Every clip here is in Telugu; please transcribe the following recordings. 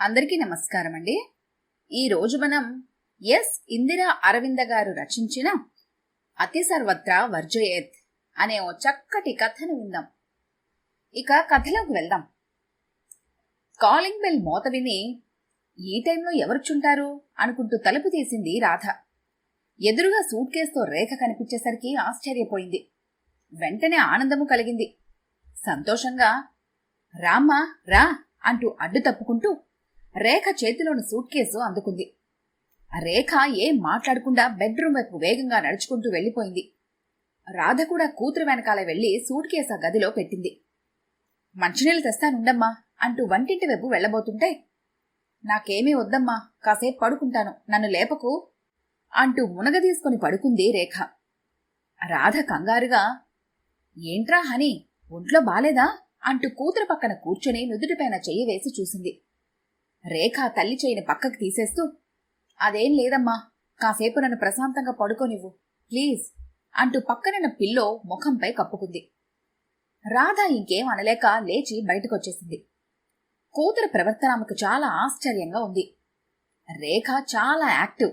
అందరికీ నమస్కారం అండి. ఈరోజు మనం ఇందిరా అరవింద గారు రచించిన అతి సర్వత్రా వర్జయేత్ అనే ఓ చక్కటి కథను విందాం. ఇక కథలోకి వెళ్దాం. కాలింగ్ బెల్ మోత విని ఈ టైంలో ఎవరుచుంటారు అనుకుంటూ తలుపు తీసింది రాధ. ఎదురుగా సూట్ కేసుతో రేఖ కనిపించేసరికి ఆశ్చర్యపోయింది. వెంటనే ఆనందము కలిగింది. సంతోషంగా రామ్మా రా అంటూ అడ్డు తప్పుకుంటూ రేఖ చేతిలోని సూట్ కేసు అందుకుంది. రేఖ ఏం మాట్లాడకుండా బెడ్రూమ్ వైపు వేగంగా నడుచుకుంటూ వెళ్లిపోయింది. రాధ కూడా కూతురు వెనకాల వెళ్లి సూట్ కేసు ఆ గదిలో పెట్టింది. మంచినీళ్ళు తెస్తానుండమ్మా అంటూ వంటింటి వైపు వెళ్లబోతుంటే, నాకేమీ వద్దమ్మా, కాసేపు పడుకుంటాను, నన్ను లేపకు అంటూ మునగదీసుకుని పడుకుంది రేఖ. రాధ కంగారుగా, ఏంట్రా హనీ, ఒంట్లో బాలేదా అంటూ కూతురు పక్కన కూర్చుని నుదుటిపైన చెయ్యి వేసి చూసింది. రేఖ తల్లి చెయ్యిని పక్కకు తీసేస్తూ, అదేం లేదమ్మా, కాసేపు నన్ను ప్రశాంతంగా పడుకోనివ్వు ప్లీజ్ అంటూ పక్కనున్న పిల్లో ముఖంపై కప్పుకుంది. రాధ ఇంకేం అనలేక లేచి బయటకొచ్చేసింది. కూతురు ప్రవర్తన ఆమెకు చాలా ఆశ్చర్యంగా ఉంది. రేఖ చాలా యాక్టివ్.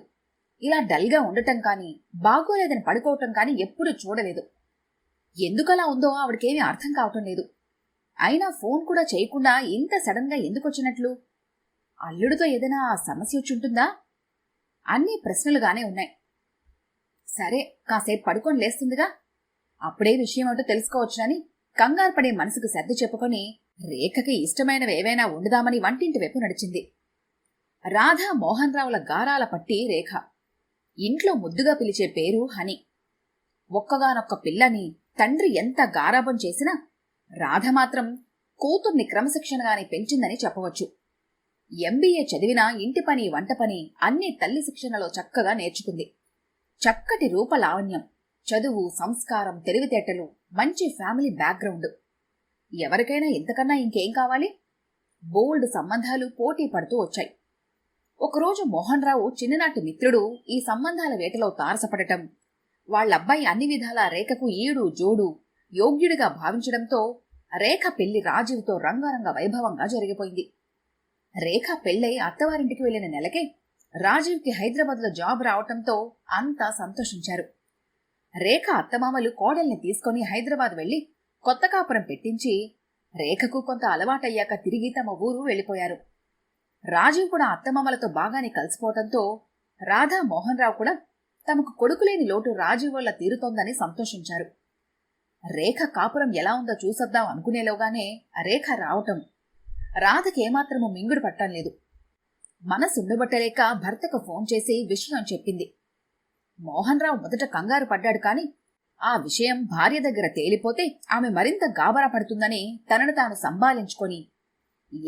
ఇలా డల్గా ఉండటం కానీ, బాగోలేదని పడుకోవటం కానీ ఎప్పుడూ చూడలేదు. ఎందుకలా ఉందో ఆవిడకేమీ అర్థం కావటం లేదు. అయినా ఫోన్ కూడా చేయకుండా ఇంత సడన్ గా ఎందుకొచ్చినట్లు? అల్లుడితో ఏదైనా సమస్య వచ్చుంటుందా? అన్నీ ప్రశ్నలుగానే ఉన్నాయి. సరే, కాసేపు పడుకొని లేస్తుందిగా, అప్పుడే విషయం ఏమిటో తెలుసుకోవచ్చునని కంగారు పడే మనసుకు సర్ది చెప్పుకొని రేఖకి ఇష్టమైనవి ఏవైనా వండుదామని వంటింటి వైపు నడిచింది. రాధా మోహన్ రావుల గారాల పట్టి రేఖ. ఇంట్లో ముద్దుగా పిలిచే పేరు హని. ఒక్కగానొక్క పిల్లని తండ్రి ఎంత గారాబం చేసినా రాధ మాత్రం కూతుర్ని క్రమశిక్షణగానే పెంచిందని చెప్పవచ్చు. ఎంబీఏ చదివినా ఇంటి పని, వంట పని అన్నీ తల్లి శిక్షణలో చక్కగా నేర్చుకుంది. చక్కటి రూపలావణ్యం, చదువు, సంస్కారం, తెలివితేటలు, మంచి ఫ్యామిలీ బ్యాక్గ్రౌండ్. ఎవరికైనా ఇంతకన్నా ఇంకేం కావాలి? బోల్డ్ సంబంధాలు పోటీ పడుతూ వచ్చాయి. ఒకరోజు మోహన్ రావు చిన్ననాటి మిత్రుడు ఈ సంబంధాల వేటలో తారసపడటం, వాళ్లబ్బాయి అన్ని విధాలా రేఖకు ఈడు జోడు యోగ్యుడిగా భావించడంతో రేఖ పెళ్లి రాజీవ్తో రంగారంగ వైభవంగా జరిగిపోయింది. రేఖ పెళ్లై అత్తవారింటికి వెళ్లిన నెలకే రాజీవ్కి హైదరాబాద్లో జాబ్ రావటంతో అంతా సంతోషించారు. రేఖ అత్తమామలు కోడల్ని తీసుకుని హైదరాబాద్ వెళ్లి కొత్త కాపురం పెట్టించి రేఖకు కొంత అలవాటయ్యాక తిరిగి తమ ఊరు వెళ్లిపోయారు. రాజీవ్ కూడా అత్తమామలతో బాగానే కలిసిపోవటంతో రాధా, మోహన్ రావు కూడా తమకు కొడుకులేని లోటు రాజీవ్ వల్ల తీరుతోందని సంతోషించారు. రేఖ కాపురం ఎలా ఉందో చూసొద్దాం అనుకునేలోగానే రేఖ రావటం రాధకేమాత్రమూ మింగుడు పట్టంలేదు. మనసుండబట్టలేక భర్తకు ఫోన్ చేసి విషయం చెప్పింది. మోహన్ రావు మొదట కంగారు పడ్డాడు. కాని ఆ విషయం భార్య దగ్గర తేలిపోతే ఆమె మరింత గాబరా పడుతుందని తనను తాను సంభాలించుకొని,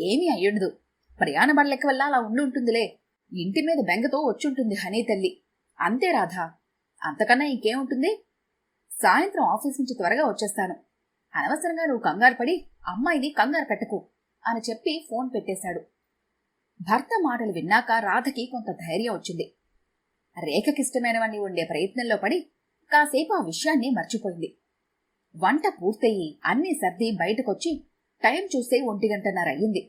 ఏమీ అయ్యుండదు, ప్రయాణ బడలెక్క వల్ల అలా ఉండుంటుందిలే, ఇంటి మీద బెంగతో వచ్చుంటుంది హనీ తల్లి, అంతే రాధా, అంతకన్నా ఇంకేముంటుంది, సాయంత్రం ఆఫీస్ నుంచి త్వరగా వచ్చేస్తాను, అనవసరంగా నువ్వు కంగారు పడి అమ్మాయిని కంగారు పెట్టకు అని చెప్పి ఫోన్ పెట్టేశాడు. భర్త మాటలు విన్నాక రాధకి కొంత ధైర్యం వచ్చింది. రేఖకిష్టమైనవన్నీ ఉండే ప్రయత్నంలో పడి కాసేపు ఆ విషయాన్ని మర్చిపోయింది. వంట పూర్తయి అన్నీ సర్ది బయటకొచ్చి టైం చూస్తే 1:30 అయ్యింది.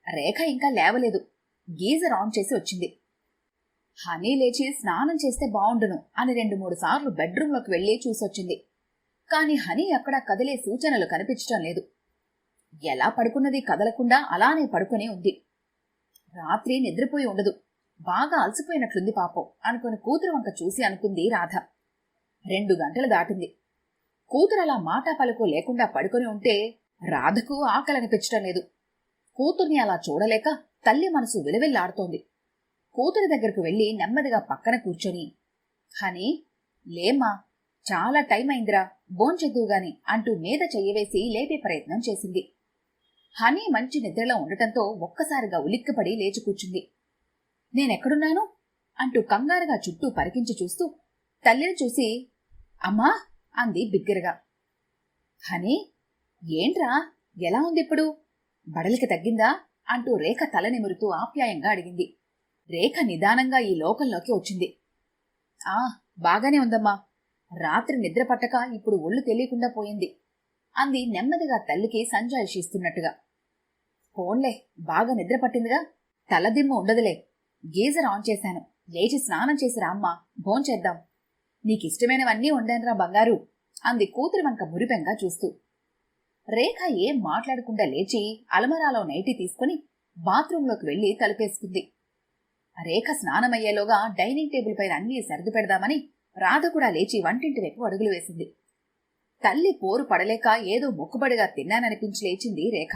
రేఖ ఇంకా లేవలేదు. గీజర్ ఆన్ చేసి వచ్చింది. హనీ లేచి స్నానం చేస్తే బావుండును అని 2-3 సార్లు బెడ్రూంలోకి వెళ్లి చూసొచ్చింది. కాని హనీ అక్కడా కదిలే సూచనలు కనిపించటం లేదు. ఎలా పడుకున్నది కదలకుండా అలానే పడుకునే ఉంది. రాత్రి నిద్రపోయి ఉండదు, బాగా అలసిపోయినట్లుంది పాపం అనుకుని కూతురు వంక చూసి అనుకుంది రాధ. 2 గంటలు దాటింది. కూతురు అలా మాటా పలుకు లేకుండా పడుకొని ఉంటే రాధకు ఆకలనిపించటం లేదు. కూతుర్ని అలా చూడలేక తల్లి మనసు విలవిల్లాడుతోంది. కూతురి దగ్గరకు వెళ్లి నెమ్మదిగా పక్కన కూర్చొని, హనీ లేమ్మా, చాలా టైం అయిందిరా, భోంచెద్దువుగాని అంటూ మీద చెయ్యవేసి లేపే ప్రయత్నం చేసింది. హనీ మంచి నిద్రలో ఉండటంతో ఒక్కసారిగా ఉలిక్కిపడి లేచి కూర్చుంది. నేనెక్కడున్నాను అంటూ కంగారుగా చుట్టూ పరికించి చూస్తూ తల్లిని చూసి, అమ్మా అంది బిగ్గరగా. హనీ, ఏంట్రా, ఎలా ఉందిప్పుడు, బడలికి తగ్గిందా అంటూ రేఖ తల నిమురుతూ ఆప్యాయంగా అడిగింది. రేఖ నిదానంగా ఈ లోకంలోకి వచ్చింది. బాగానే ఉందమ్మా, రాత్రి నిద్ర పట్టక ఇప్పుడు ఒళ్ళు తెలియకుండా పోయింది అంది నెమ్మదిగా తల్లికి సంజాయిషిస్తున్నట్టుగా. పోన్లే, బాగా నిద్ర పట్టిందిగా, తలదిమ్మ ఉండదులే. గీజర్ ఆన్ చేశాను, లేచి స్నానం చేసి రామ్మా, భోంచేద్దాం. నీకిష్టమైనవన్నీ వండానురా బంగారు అంది కూతురు వంక మురిపెంగా చూస్తూ. రేఖ ఏం మాట్లాడకుండా లేచి అలమరాలో నైటీ తీసుకుని బాత్రూంలోకి వెళ్లి తలుపేసుకుంది. రేఖ స్నానమయ్యేలోగా డైనింగ్ టేబుల్ పైన అన్నీ సర్దు పెడదామని రాధ కూడా లేచి వంటింటి వైపు అడుగులు వేసింది. తల్లి పోరు పడలేక ఏదో మొక్కుబడిగా తిన్నాననిపించి లేచింది రేఖ.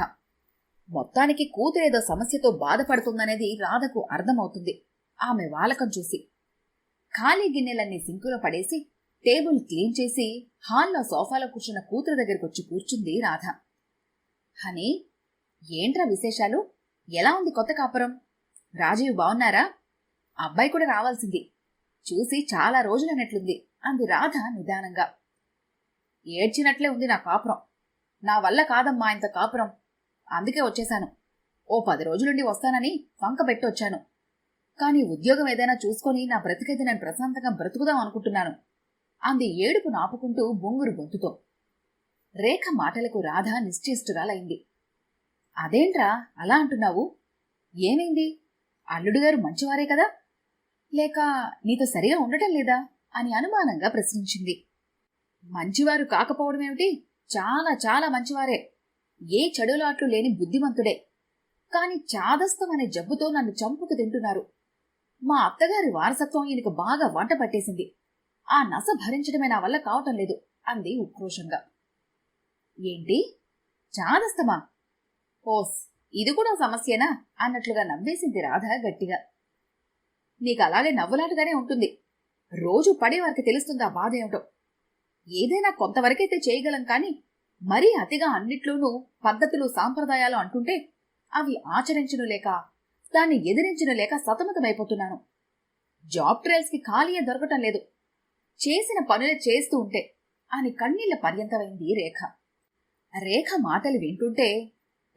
మొత్తానికి కూతురేదో సమస్యతో బాధపడుతుందనేది రాధకు అర్థమవుతుంది ఆమె వాలకం చూసి. ఖాళీ గిన్నెలన్నీ సింకులో పడేసి టేబుల్ క్లీన్ చేసి హాల్లో సోఫాలో కూర్చున్న కూతురు దగ్గరకొచ్చి కూర్చుంది రాధ. హనీ, ఏంట్రా విశేషాలు? ఎలా ఉంది కొత్త కాపురం? రాజీవ్ బావున్నారా? అబ్బాయి కూడా రావాల్సింది, చూసి చాలా రోజులన్నట్లుంది అంది రాధ నిదానంగా. ఏడ్చినట్లే ఉంది నా కాపురం. నా వల్ల కాదమ్మా ఇంత కాపురం, అందుకే వచ్చేశాను. ఓ 10 రోజులుండి వస్తానని వంక పెట్టొచ్చాను. కాని ఉద్యోగం ఏదైనా చూసుకొని నా బ్రతికైతే నేను ప్రశాంతంగా బ్రతుకుదాం అనుకుంటున్నాను అంది ఏడుపు నాపుకుంటూ బొంగురు గొంతుతో. రేఖ మాటలకు రాధ నిశ్చేష్టురాలైంది. అదేంట్రా అలా అంటున్నావు? ఏమైంది? అల్లుడుగారు మంచివారే కదా, లేక నీతో సరిగా ఉండటం లేదా అని అనుమానంగా ప్రశ్నించింది. మంచివారు కాకపోవడమేమిటి, చాలా చాలా మంచివారే. ఏ చెడులాట్లు లేని బుద్ధిమంతుడే. కాని చాదస్తం అనే జబ్బుతో నన్ను చంపుకు తింటున్నారు. మా అత్తగారి వారసత్వం ఈయనకు బాగా వంట పట్టేసింది. ఆ నస భరించడమే నా వల్ల కావటం లేదు అంది ఉక్రోషంగా. ఏంటి, చాదస్తమా? ఓస్, ఇది కూడా సమస్యేనా అన్నట్లుగా నవ్వేసింది రాధ గట్టిగా. నీకు అలాగే నవ్వులాటగానే ఉంటుంది. రోజు పడే వారికి తెలుస్తుందా బాధ ఏమిటో. ఏదైనా కొంతవరకైతే చేయగలం కాని మరీ అతిగా అన్నిట్లోనూ పద్ధతులు సాంప్రదాయాలు అంటుంటే అవి ఆచరించను లేక దాన్ని ఎదిరించను లేక సతమతమైపోతున్నాను. జాబ్ ట్రయల్స్ కి ఖాళీయే దొరకటం లేదు, చేసిన పనులే చేస్తూ ఉంటే అని కన్నీళ్ల పర్యంతమైంది రేఖ. రేఖ మాటలు వింటుంటే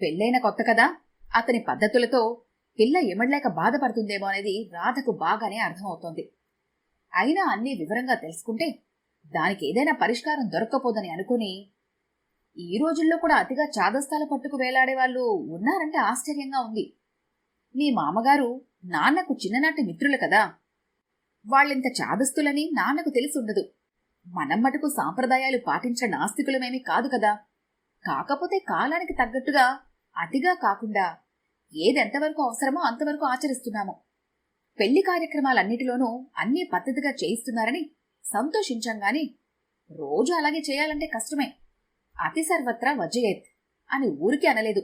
పెళ్ళైన కొత్త కదా, అతని పద్ధతులతో పిల్ల ఎమడలేక బాధపడుతుందేమో అనేది రాధకు బాగానే అర్థమవుతోంది. అయినా అన్నీ వివరంగా తెలుసుకుంటే దానికి ఏదైనా పరిష్కారం దొరక్కపోదని అనుకుని, ఈ రోజుల్లో కూడా అతిగా చాదస్తాల పట్టుకు వేలాడేవాళ్లు ఉన్నారంటే ఆశ్చర్యంగా ఉంది. మీ మామగారు నాన్నకు చిన్ననాటి మిత్రులు కదా, వాళ్ళింత చాదస్తులని నాన్నకు తెలిసి ఉండదు. మనం మటుకు సాంప్రదాయాలు పాటించిన నాస్తికులమేమీ కాదు కదా. కాకపోతే కాలానికి తగ్గట్టుగా అతిగా కాకుండా ఏదెంతవరకు అవసరమో అంతవరకు ఆచరిస్తున్నాము. పెళ్లి కార్యక్రమాలన్నిటిలోనూ అన్నీ పద్ధతిగా చేయిస్తున్నారని సంతోషించంగాని రోజు అలాగే చేయాలంటే కష్టమే. అతి సర్వత్రా వర్జయేత్ అని ఊరికి అనలేదు.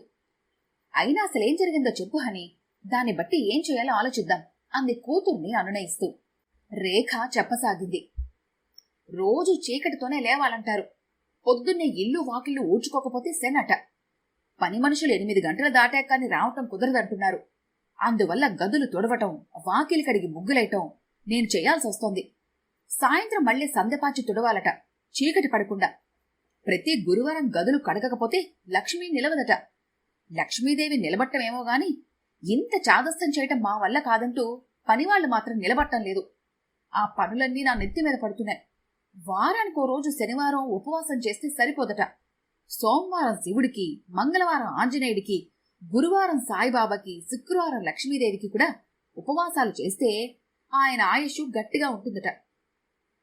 అయినా అసలేం జరిగిందో చెప్పు హని, దాన్ని బట్టి ఏం చేయాలో ఆలోచిద్దాం అంది కూతుర్ని అనునయిస్తూ. రేఖ చెప్పసాగింది. రోజు చీకటితోనే లేవాలంటారు. పొద్దున్నే ఇల్లు వాకిళ్లు ఊడ్చుకోకపోతే సెనట. పని మనుషులు 8 గంటలు దాటాకని రావటం కుదరదంటున్నారు. అందువల్ల గదులు తుడవటం, వాకిలి కడిగి ముగ్గులేయటం నేను చేయాల్సి వస్తోంది. సాయంత్రం మళ్లీ సందెపాచి తుడవాలట, చీకటి పడకుండా. ప్రతి గురువారం గదులు కడగకపోతే లక్ష్మీ నిలవదట. లక్ష్మీదేవి నిలబట్టమేమో గాని ఇంత చాదస్తం చేయటం మా వల్ల కాదంటూ పనివాళ్లు మాత్రం నిలబట్టం లేదు. ఆ పనులన్నీ నా నెత్తి మీద పడుతున్నాయి. వారానికో రోజు శనివారం ఉపవాసం చేస్తే సరిపోదట. సోమవారం శివుడికి, మంగళవారం ఆంజనేయుడికి, గురువారం సాయిబాబాకి, శుక్రవారం లక్ష్మీదేవికి కూడా ఉపవాసాలు చేస్తే ఆయన ఆయుష్ గట్టిగా ఉంటుందట.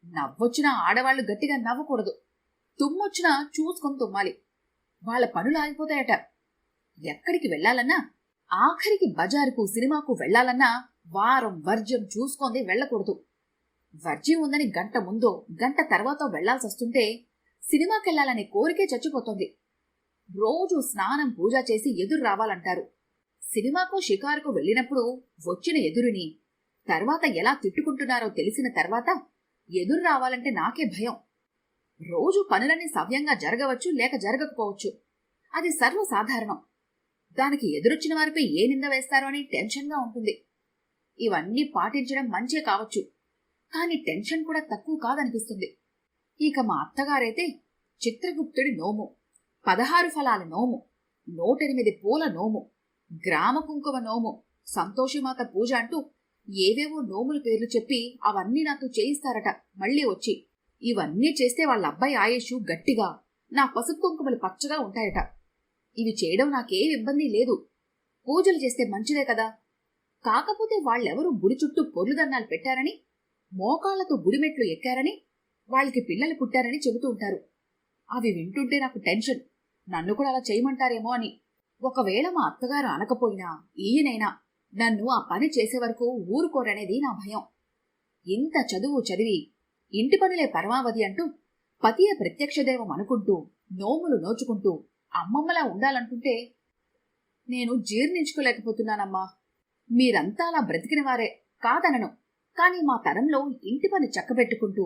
నవ్వొచ్చినా ఆడవాళ్లు గట్టిగా నవ్వకూడదు. తుమ్మొచ్చినా చూసుకొని తుమ్మాలి. వాళ్ల పనులు ఆగిపోతాయట. ఎక్కడికి వెళ్లాలన్నా, ఆఖరికి బజారుకు సినిమాకు వెళ్లాలన్నా వారం వర్జ్యం చూసుకుంది వెళ్లకూడదు. వర్జ్యం ఉందని గంట ముందో గంట తర్వాత వెళ్లాల్సొస్తుంటే సినిమాకెళ్లాలనే కోరికే చచ్చిపోతోంది. రోజు స్నానం పూజ చేసి ఎదురు రావాలంటారు. సినిమాకు షికారుకు వెళ్లినప్పుడు వచ్చిన ఎదురుని తర్వాత ఎలా తిట్టుకుంటున్నారో తెలిసిన తర్వాత ఎదురు రావాలంటే నాకే భయం. రోజు పనులన్నీ సవ్యంగా జరగవచ్చు, లేక జరగకపోవచ్చు. అది సర్వసాధారణం. దానికి ఎదురొచ్చిన వారిపై ఏ నింద వేస్తారో అని టెన్షన్గా ఉంటుంది. ఇవన్నీ పాటించడం మంచే కావచ్చు, కాని టెన్షన్ కూడా తక్కువ కాదనిపిస్తుంది. ఇక మా అత్తగారైతే చిత్రగుప్తుడి నోము, 16 ఫలాల నోము, 108 పూల నోము, గ్రామ కుంకుమ నోము, సంతోషిమాత పూజ అంటూ ఏవేవో నోముల పేర్లు చెప్పి అవన్నీ నాతో చేయిస్తారట. మళ్లీ వచ్చి ఇవన్నీ చేస్తే వాళ్ళ అబ్బాయి ఆయుష్ గట్టిగా, నా పసుపు కుంకుమలు పచ్చగా ఉంటాయట. ఇవి చేయడం నాకేం ఇబ్బంది లేదు. పూజలు చేస్తే మంచిదే కదా. కాకపోతే వాళ్ళెవరూ గుడి చుట్టూ పొర్లుదన్నాలు పెట్టారని, మోకాళ్లతో గుడిమెట్లు ఎక్కారని, వాళ్ళకి పిల్లలు పుట్టారని చెబుతూ ఉంటారు. అవి వింటుంటే నాకు టెన్షన్. నన్ను కూడా అలా చేయమంటారేమో అని. ఒకవేళ మా అత్తగారు అనకపోయినా ఈయనైనా నన్ను ఆ పని చేసే వరకు ఊరుకోరనేది నా భయం. ఇంత చదువు చదివి ఇంటి పనులే పరమావధి అంటూ పతియే ప్రత్యక్షదేవం అనుకుంటూ నోములు నోచుకుంటూ అమ్మమ్మలా ఉండాలంటుంటే నేను జీర్ణించుకోలేకపోతున్నానమ్మా. మీరంతా అలా బ్రతికిన వారే కాదనను. కాని మా తరంలో ఇంటి పని చక్కబెట్టుకుంటూ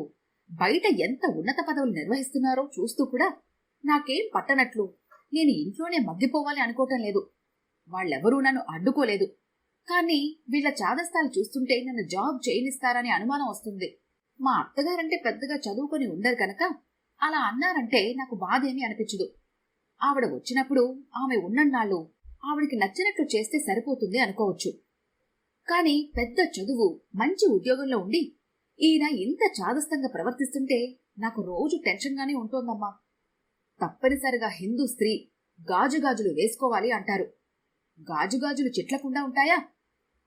బయట ఎంత ఉన్నత పదవులు నిర్వహిస్తున్నారో చూస్తూ కూడా నాకేం పట్టనట్లు నేను ఇంట్లోనే మగ్గిపోవాలి అనుకోవటం లేదు. వాళ్ళెవరూ నన్ను అడ్డుకోలేదు. కానీ వీళ్ల చాదస్తాలు చూస్తుంటే నన్ను జాబ్ చేయనిస్తారని అనుమానం వస్తుంది. మా అత్తగారంటే పెద్దగా చదువుకొని ఉండరు కనుక అలా అన్నారంటే నాకు బాధేమీ అనిపించదు. ఆవిడ వచ్చినప్పుడు ఆమె ఉన్నన్నాళ్ళు ఆవిడికి నచ్చినట్లు చేస్తే సరిపోతుంది అనుకోవచ్చు. కాని పెద్ద చదువు మంచి ఉద్యోగంలో ఉండి ఈయన ఇంత చాదస్తంగా ప్రవర్తిస్తుంటే నాకు రోజు టెన్షన్గానే ఉంటోందమ్మా. తప్పనిసరిగా హిందూ స్త్రీ గాజుగాజులు వేసుకోవాలి అంటారు. గాజుగాజులు చిట్లకుండా ఉంటాయా?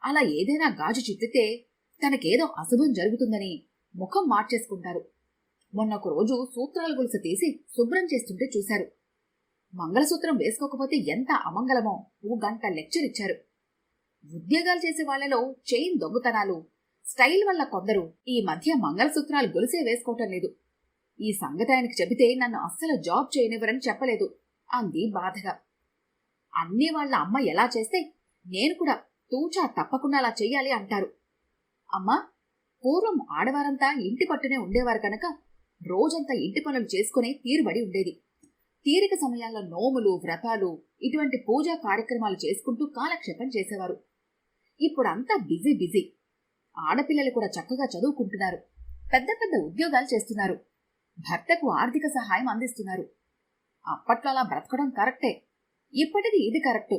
అలా ఏదైనా గాజు చిట్లితే తనకేదో అశుభం జరుగుతుందని ముఖం మార్చేసుకుంటారు. మొన్నొక రోజు సూత్రాల గొలుసు తీసి శుభ్రం చేస్తుంటే చూశారు. మంగళసూత్రం వేసుకోకపోతే ఎంత అమంగళమో ఓ గంట లెక్చర్ ఇచ్చారు. ఉద్యోగాలు చేసే వాళ్లలో చైన్ దొంగతనాలు, స్టైల్ వల్ల కొందరు ఈ మధ్య మంగళసూత్రాలు గొలుసే వేసుకోవటం లేదు. ఈ సంగతి ఆయనకి చెబితే నన్ను అస్సలు జాబ్ చేయనివ్వరని చెప్పలేదు అంది బాధగా. అన్నీ వాళ్ల అమ్మ ఎలా చేస్తే నేను కూడా తూచా తప్పకుండా అలా చెయ్యాలి అంటారు. అమ్మా, పూర్వం ఆడవారంతా ఇంటి పట్టునే ఉండేవారు కనుక రోజంతా ఇంటి పనులు చేసుకునే తీరుబడి ఉండేది. తీరిక సమయాల్లో నోములు, వ్రతాలు, ఇటువంటి పూజా కార్యక్రమాలు చేసుకుంటూ కాలక్షేపం చేసేవారు. ఇప్పుడంతా బిజీ బిజీ. ఆడపిల్లలు కూడా చక్కగా చదువుకుంటున్నారు, పెద్ద పెద్ద ఉద్యోగాలు చేస్తున్నారు, భర్తకు ఆర్థిక సహాయం అందిస్తున్నారు. అప్పట్లో అలా బ్రతకడం కరెక్టే. ఇప్పటిది ఇది కరెక్టు.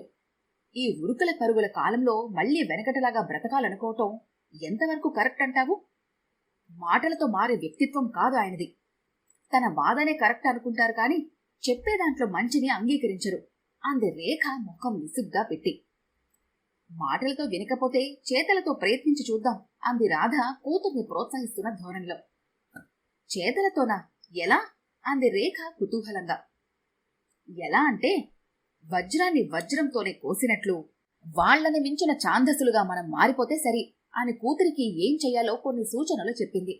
ఈ ఉరుకుల పరుగుల కాలంలో మళ్లీ వెనకటలాగా బ్రతకాలనుకోవటం ఎంతవరకు కరెక్ట్ అంటావు? మాటలతో మారే వ్యక్తిత్వం కాదు ఆయనది. తన వాదనే కరెక్ట్ అనుకుంటారు కాని చెప్పే దాంట్లో మంచిని అంగీకరించరు అంది రేఖ ముఖం విసుగ్గా పెట్టి. మాటలతో వినకపోతే చేతలతో ప్రయత్నించి చూద్దాం అంది రాధ కూతుర్ని ప్రోత్సహిస్తున్న ధోరణిలో. చేతలతోనా? ఎలా? అంది రేఖ కుతూహలంగా. ఎలా అంటే వజ్రాన్ని వజ్రంతోనే కోసినట్లు వాళ్లని మించిన ఛాందసులుగా మనం మారిపోతే సరి అని కూతురికి ఏం చెయ్యాలో కొన్ని సూచనలు చెప్పింది.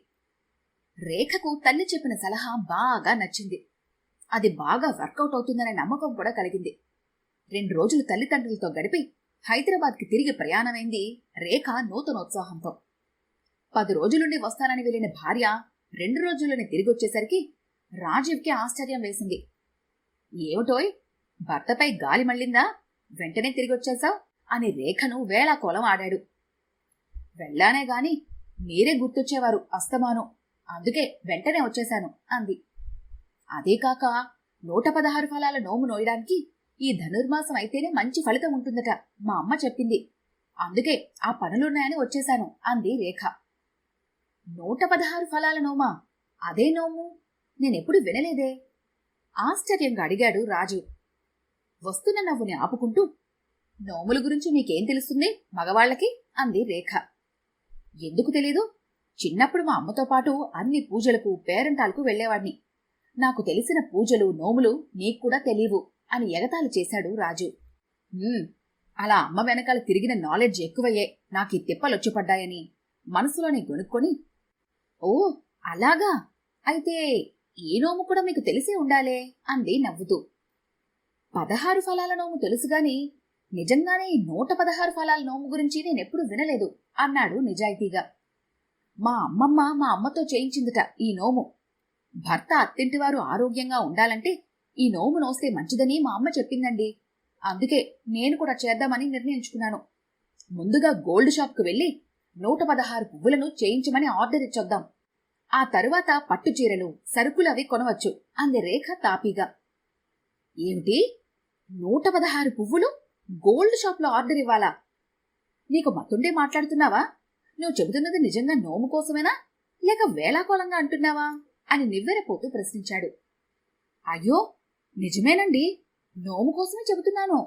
రేఖకు తల్లి చెప్పిన సలహా బాగా నచ్చింది. అది బాగా వర్కౌట్ అవుతుందనే నమ్మకం కూడా కలిగింది. 2 రోజులు తల్లిదండ్రులతో గడిపి హైదరాబాద్కి తిరిగి ప్రయాణమైంది రేఖ నూతనోత్సాహంతో. 10 రోజులుండి వస్తానని వెళ్లిన భార్య 2 రోజుల్లోనే తిరిగొచ్చేసరికి రాజీవ్కి ఆశ్చర్యం వేసింది. ఏమిటోయ్, భర్తపై గాలి మళ్ళిందా? వెంటనే తిరిగొచ్చేశావు అని రేఖను వేళాకోలం ఆడాడు. వెళ్లానే గాని మీరే గుర్తొచ్చేవారు అస్తమాను, అందుకే వెంటనే వచ్చేశాను అంది. అదేకాక 116 ఫలాల నోము నోయడానికి ఈ ధనుర్మాసం అయితేనే మంచి ఫలితం ఉంటుందట మా అమ్మ చెప్పింది. అందుకే ఆ పనులున్నాయని వచ్చేశాను అంది రేఖ. 116 ఫలాల నోమా? అదే నోము నేనెప్పుడు వినలేదే ఆశ్చర్యంగా అడిగాడు రాజు. వస్తున్న నవ్వుని ఆపుకుంటూ, నోముల గురించి మీకేం తెలుస్తుంది మగవాళ్లకి అంది రేఖ. ఎందుకు తెలీదు? చిన్నప్పుడు మా అమ్మతో పాటు అన్ని పూజలకు పేరంటాలకు వెళ్లేవాణ్ణి. నాకు తెలిసిన పూజలు నోములు నీక్కూడా తెలీవు అని ఎగతాళి చేశాడు రాజు. అలా అమ్మ వెనకాల తిరిగిన నాలెడ్జ్ ఎక్కువయ్యే నాకీ తిప్పలొచ్చిపడ్డాయని మనసులోనే గొనుక్కొని, ఓ అలాగా, అయితే ఈ నోము కూడా మీకు తెలిసే ఉండాలే అంది నవ్వుతూ. 16 ఫలాల నోము తెలుసుగాని నిజంగానే 116 ఫలాల నోము గురించి నేనెప్పుడు వినలేదు అన్నాడు నిజాయితీగా. మా అమ్మమ్మ మా అమ్మతో చేయించిందిట ఈ నోము. భర్త అత్తింటివారు ఆరోగ్యంగా ఉండాలంటే ఈ నోము నోస్తే మంచిదని మా అమ్మ చెప్పిందండి. అందుకే నేను కూడా చేద్దామని నిర్ణయించుకున్నాను. ముందుగా గోల్డ్ షాప్కు వెళ్లి 116 పువ్వులను చేయించమని ఆర్డర్ ఇచ్చొద్దాం. ఆ తరువాత పట్టుచీరలు, సరుకులవి కొనవచ్చు అంది రేఖ తాపీగా. ఏమిటి, 116 పువ్వులు గోల్డ్ షాప్లో ఆర్డర్ ఇవ్వాలా? నీకు మతుండే మాట్లాడుతున్నావా? నువ్వు చెబుతున్నది నిజంగా నోము కోసమేనా, లేక వేళాకోళంగా అంటున్నావా అని నివ్వెరపోతూ ప్రశ్నించాడు. అయ్యో నిజమేనండి, నోము కోసమే చెబుతున్నాను.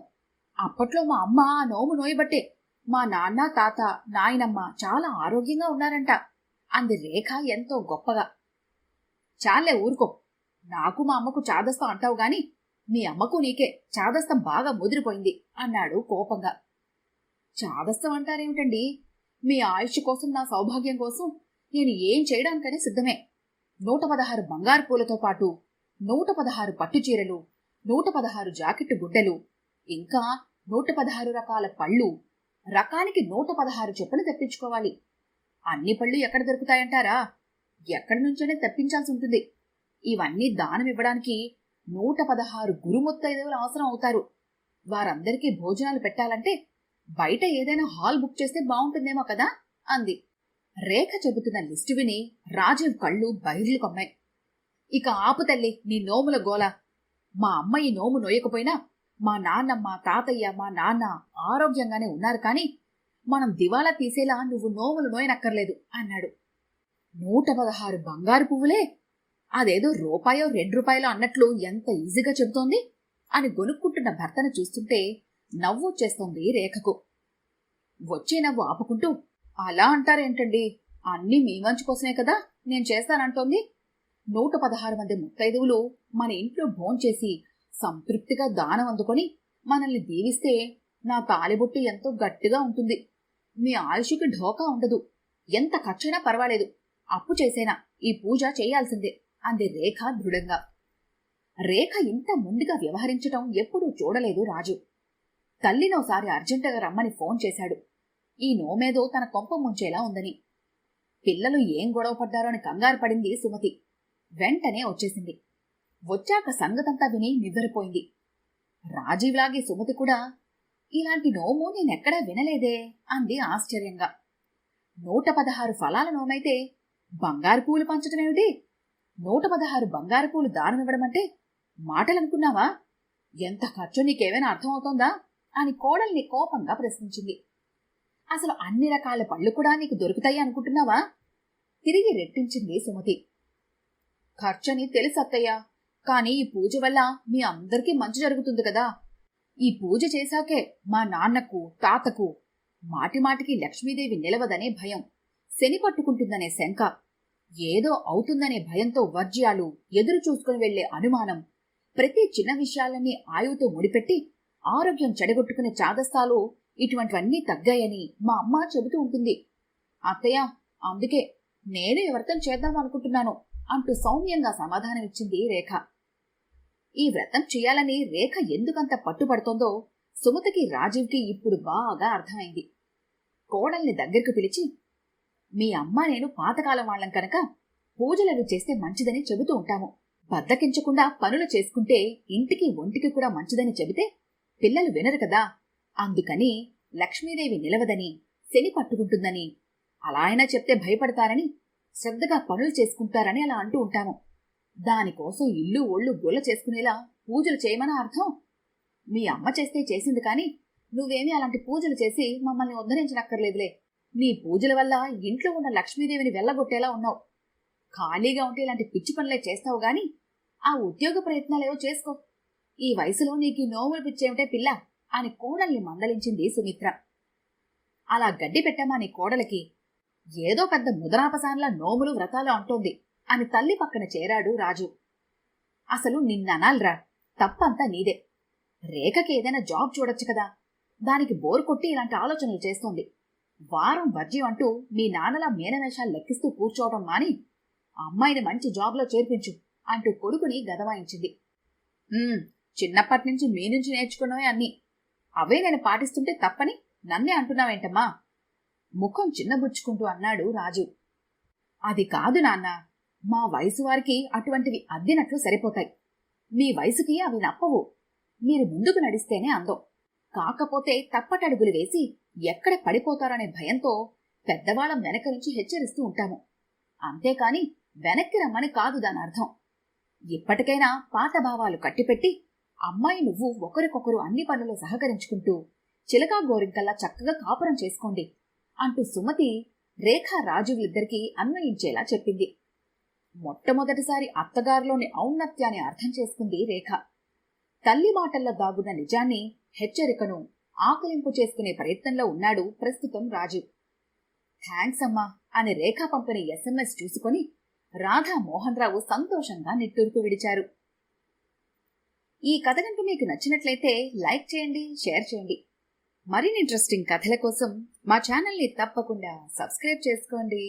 అప్పట్లో మా అమ్మ ఆ నోము నోయబట్టే మా నాన్న తాత నాయనమ్మ చాలా ఆరోగ్యంగా ఉన్నారంట అంది రేఖ ఎంతో గొప్పగా. చాలే ఊరుకో, నాకు మా అమ్మకు చాదస్తం అంటావు గాని మీ అమ్మకు నీకే చాదస్తం బాగా ముదిరిపోయింది అన్నాడు కోపంగా. చాదస్తం అంటారేమిటండి? మీ ఆయుష్ కోసం, నా సౌభాగ్యం కోసం నేను ఏం చేయడానికనే సిద్ధమే. 116 బంగారు పూలతో పాటు 116 పట్టుచీరలు, 116 జాకెట్టు గుడ్డలు, ఇంకా 116 రకాల పళ్ళు, రకానికి 116 చెప్పులు తెప్పించుకోవాలి. అన్ని పళ్ళు ఎక్కడ దొరుకుతాయంటారా? ఎక్కడి నుంచైనా తెప్పించాల్సి ఉంటుంది. ఇవన్నీ దానం ఇవ్వడానికి 116 గురుముత్తైదువులు అవసరం అవుతారు. వారందరికీ భోజనాలు పెట్టాలంటే బయట ఏదైనా హాల్ బుక్ చేస్తే బాగుంటుందేమో కదా అంది. రేఖ చెబుతున్న లిస్టు విని రాజీవ్ కళ్ళు బైర్లు కమ్మాయి. ఇక ఆపు తల్లి నీ నోముల గోల. మా అమ్మ ఈ నోము నోయకపోయినా మా నాన్నమ్మ, తాతయ్య, మా నాన్న ఆరోగ్యంగానే ఉన్నారు, కానీ మనం దివాలా తీసేలా నువ్వు నోములు నోయనక్కర్లేదు అన్నాడు. 116 బంగారు పువ్వులే? అదేదో రూపాయో 2 రూపాయలో అన్నట్లు ఎంత ఈజీగా చెబుతోంది అని గొనుక్కుంటున్న భర్తను చూస్తుంటే నవ్వొచ్చేస్తోంది రేఖకు. వచ్చే నవ్వు ఆపుకుంటూ, అలా అంటారేంటండి, అన్నీ మీ మంచి కోసమే కదా నేను చేస్తానంటోంది. 116 మంది ముత్తైదువులు మన ఇంట్లో భోంచేసి సంతృప్తిగా దానం అందుకొని మనల్ని దీవిస్తే నా తాలిబొట్టు ఎంతో గట్టిగా ఉంటుంది. మీ ఆయుష్కి ఢోకా ఉండదు. ఎంత ఖర్చైనా పర్వాలేదు, అప్పు చేసేనా ఈ పూజ చేయాల్సిందే అంది రేఖ దృఢంగా. రేఖ ఇంత ముందుగా వ్యవహరించటం ఎప్పుడూ చూడలేదు రాజు. తల్లినోసారి అర్జెంటుగా రమ్మని ఫోన్ చేశాడు. ఈ నోమేదో తన కొంప ముంచేలా ఉందని. పిల్లలు ఏం గొడవ పడ్డారో అని కంగారు పడింది సుమతి. వెంటనే వచ్చేసింది. వచ్చాక సంగతంతా విని నివ్వెరపోయింది. రాజీవ్లాగే సుమతి కూడా ఇలాంటి నోము నేనెక్కడా వినలేదే అంది ఆశ్చర్యంగా. 116 ఫలాల నోమైతే బంగారు పూలు పంచటమేమిటి? 116 బంగారు పూలు దానమివ్వడమంటే మాటలనుకున్నావా? ఎంత ఖర్చు నీకేమైనా అర్థమవుతోందా అని కోడల్ని కోపంగా ప్రశ్నించింది. అసలు అన్ని రకాల పళ్ళు కూడా నీకు దొరుకుతాయి అనుకుంటున్నావా? తిరిగి రెట్టించింది సుమతి. ఖర్చని తెలుసత్తయ్యా, కానీ ఈ పూజ వల్ల మీ అందరికీ మంచి జరుగుతుంది కదా. ఈ పూజ చేశాకే మా నాన్నకు, తాతకు మాటిమాటికి లక్ష్మీదేవి నిలవదనే భయం, శని పట్టుకుంటుందనే శంక, ఏదో అవుతుందనే భయంతో వర్జ్యాలు, ఎదురు చూసుకుని వెళ్లే అనుమానం, ప్రతి చిన్న విషయాలన్నీ ఆయువుతో ముడిపెట్టి ఆరోగ్యం చెడగొట్టుకునే చాదస్తాలు, ఇటువంటివన్నీ తగ్గాయని మా అమ్మ చెబుతూ ఉంటుంది. అత్తయ్య, అందుకే నేను ఈ వ్రతం చేద్దామనుకుంటున్నాను అంటూ సౌమ్యంగా సమాధానమిచ్చింది రేఖ. ఈ వ్రతం చేయాలని రేఖ ఎందుకంత పట్టుపడుతోందో సుమతికి, రాజీవ్కి ఇప్పుడు బాగా అర్థమైంది. కోడల్ని దగ్గరకు పిలిచి, మీ అమ్మ నేను పాతకాలం వాళ్ళం కనుక పూజలవి చేస్తే మంచిదని చెబుతూ ఉంటాము. బద్దకించకుండా పనులు చేసుకుంటే ఇంటికి ఒంటికి కూడా మంచిదని చెబితే పిల్లలు వినరు కదా. అందుకని లక్ష్మీదేవి నిలవదని, శని పట్టుకుంటుందని, అలా అయినా చెప్తే భయపడతారని, శ్రద్ధగా పనులు చేసుకుంటారని అలా అంటూ ఉంటాము. దానికోసం ఇల్లు ఒళ్ళు గొల్ల చేసుకునేలా పూజలు చేయమని అర్థం. మీ అమ్మ చేస్తే చేసింది, కానీ నువ్వేమీ అలాంటి పూజలు చేసి మమ్మల్ని ఉద్ధరించనక్కర్లేదులే. నీ పూజల వల్ల ఇంట్లో ఉన్న లక్ష్మీదేవిని వెళ్ళగొట్టేలా ఉన్నావు. ఖాళీగా ఉంటే ఇలాంటి పిచ్చి పనులే చేస్తావు గాని ఆ ఉద్యోగ ప్రయత్నాలేవో చేసుకో. ఈ వయసులో నీకు నోములు పిచ్చేమిటే పిల్ల అని కోడల్ని మందలించింది సుమిత్ర. అలా గడ్డి పెట్టామా నీ కోడలికి? ఏదో పెద్ద ముదరాపసాన్లా నోములు వ్రతాలు అంటోంది అని తల్లి పక్కన చేరాడు రాజు. అసలు నిన్ననాల్రా, తప్పంతా నీదే. రేఖకి ఏదైనా జాబ్ చూడొచ్చు కదా. దానికి బోరు కొట్టి ఇలాంటి ఆలోచనలు చేస్తోంది. వారం వర్జ్యం అంటూ మీ నాన్నలా మేనవేషాలు లెక్కిస్తూ కూర్చోవటం మాని అమ్మాయిని మంచి జాబ్లో చేర్పించు అంటూ కొడుకుని గదవాయించింది. చిన్నప్పటి నుంచి మీ నుంచి నేర్చుకున్నవే అన్నీ. అవే నేను పాటిస్తుంటే తప్పని నన్నే అంటున్నావేంటమ్మా? ముఖం చిన్నబుచ్చుకుంటూ అన్నాడు రాజు. అది కాదు నాన్న, మా వయసు వారికి అటువంటివి అద్దినట్లు సరిపోతాయి. మీ వయసుకి అవి నప్పవు. మీరు ముందుకు నడిస్తేనే అందం. కాకపోతే తప్పటడుగులు వేసి ఎక్కడ పడిపోతారనే భయంతో పెద్దవాళ్ళం వెనక నుంచి హెచ్చరిస్తూ ఉంటాము. అంతేకాని వెనక్కి రమ్మని కాదు దాని అర్థం. ఇప్పటికైనా పాత భావాలు కట్టిపెట్టి అమ్మాయి నువ్వు ఒకరికొకరు అన్ని పనులు సహకరించుకుంటూ చిలకా గోరింకల్లా చక్కగా కాపురం చేసుకోండి అంటూ సుమతి రేఖ రాజులిద్దరికీ అన్వయించేలా చెప్పింది. మొట్టమొదటిసారి అత్తగారిలోని ఔన్నత్యాన్ని అర్థం చేసుకుంది రేఖ. తల్లి మాటల్లో దాగున్న నిజాన్ని హెచ్చరికను ఆకలింపు చేసుకునే ప్రయత్నంలో ఉన్నాడు ప్రస్తుతం రాజు. థ్యాంక్స్ అమ్మా అని రేఖ పంపిన SMS చూసుకొని రాధా మోహన్ రావు సంతోషంగా నిట్టూర్పు విడిచారు. ఈ కథ కనుక మీకు నచ్చినట్లయితే లైక్ చేయండి, షేర్ చేయండి. మరిన్ని ఇంట్రెస్టింగ్ కథల కోసం మా ఛానల్ని తప్పకుండా సబ్స్క్రైబ్ చేసుకోండి.